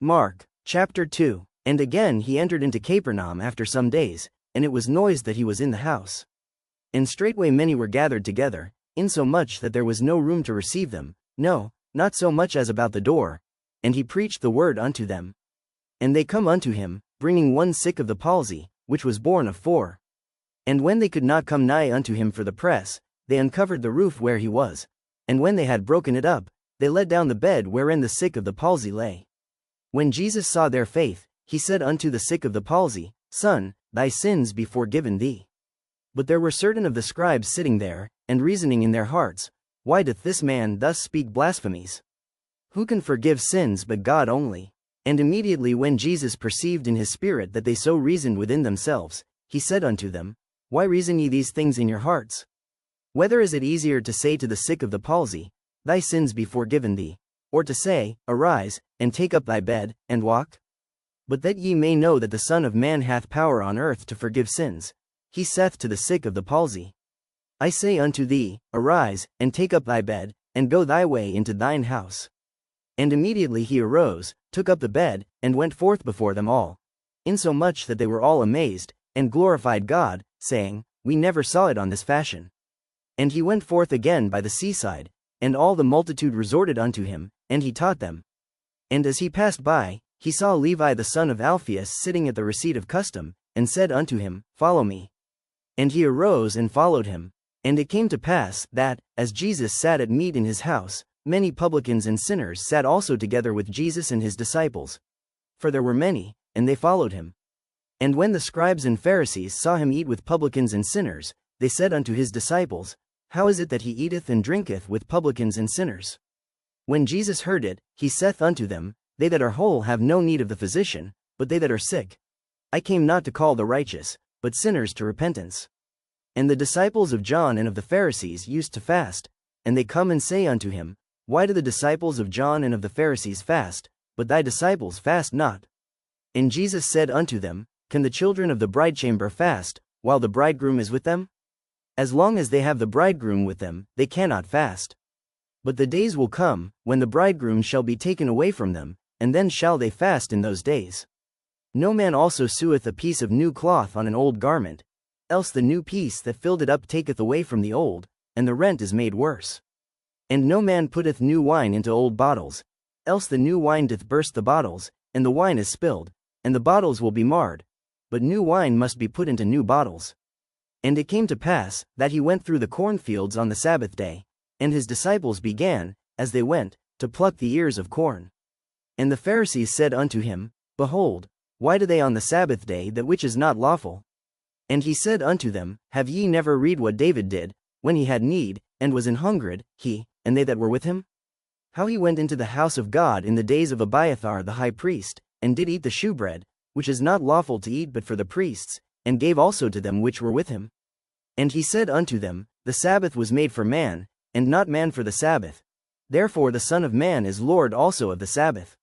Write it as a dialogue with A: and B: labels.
A: Mark, chapter 2. And again he entered into Capernaum after some days, and it was noised that he was in the house. And straightway many were gathered together, insomuch that there was no room to receive them, no, not so much as about the door. And he preached the word unto them. And they come unto him, bringing one sick of the palsy, which was born of 4. And when they could not come nigh unto him for the press, they uncovered the roof where he was. And when they had broken it up, they let down the bed wherein the sick of the palsy lay. When Jesus saw their faith, he said unto the sick of the palsy, Son, thy sins be forgiven thee. But there were certain of the scribes sitting there, and reasoning in their hearts, Why doth this man thus speak blasphemies? Who can forgive sins but God only? And immediately when Jesus perceived in his spirit that they so reasoned within themselves, he said unto them, Why reason ye these things in your hearts? Whether is it easier to say to the sick of the palsy, Thy sins be forgiven thee, or to say, Arise, and take up thy bed, and walk? But that ye may know that the Son of Man hath power on earth to forgive sins, he saith to the sick of the palsy, I say unto thee, Arise, and take up thy bed, and go thy way into thine house. And immediately he arose, took up the bed, and went forth before them all, insomuch that they were all amazed, and glorified God, saying, We never saw it on this fashion. And he went forth again by the seaside, and all the multitude resorted unto him, and he taught them. And as he passed by, he saw Levi the son of Alphaeus sitting at the receipt of custom, and said unto him, Follow me. And he arose and followed him. And it came to pass, that, as Jesus sat at meat in his house, many publicans and sinners sat also together with Jesus and his disciples. For there were many, and they followed him. And when the scribes and Pharisees saw him eat with publicans and sinners, they said unto his disciples, How is it that he eateth and drinketh with publicans and sinners? When Jesus heard it, he saith unto them, They that are whole have no need of the physician, but they that are sick. I came not to call the righteous, but sinners to repentance. And the disciples of John and of the Pharisees used to fast, and they come and say unto him, Why do the disciples of John and of the Pharisees fast, but thy disciples fast not? And Jesus said unto them, Can the children of the bridechamber fast, while the bridegroom is with them? As long as they have the bridegroom with them, they cannot fast. But the days will come, when the bridegroom shall be taken away from them, and then shall they fast in those days. No man also seweth a piece of new cloth on an old garment, else the new piece that filled it up taketh away from the old, and the rent is made worse. And no man putteth new wine into old bottles, else the new wine doth burst the bottles, and the wine is spilled, and the bottles will be marred. But new wine must be put into new bottles. And it came to pass, that he went through the cornfields on the Sabbath day, and his disciples began, as they went, to pluck the ears of corn. And the Pharisees said unto him, Behold, why do they on the Sabbath day that which is not lawful? And he said unto them, Have ye never read what David did, when he had need, and was an hungered, he, and they that were with him? How he went into the house of God in the days of Abiathar the high priest, and did eat the shewbread, which is not lawful to eat but for the priests, and gave also to them which were with him. And he said unto them, The Sabbath was made for man, and not man for the Sabbath. Therefore the Son of Man is Lord also of the Sabbath.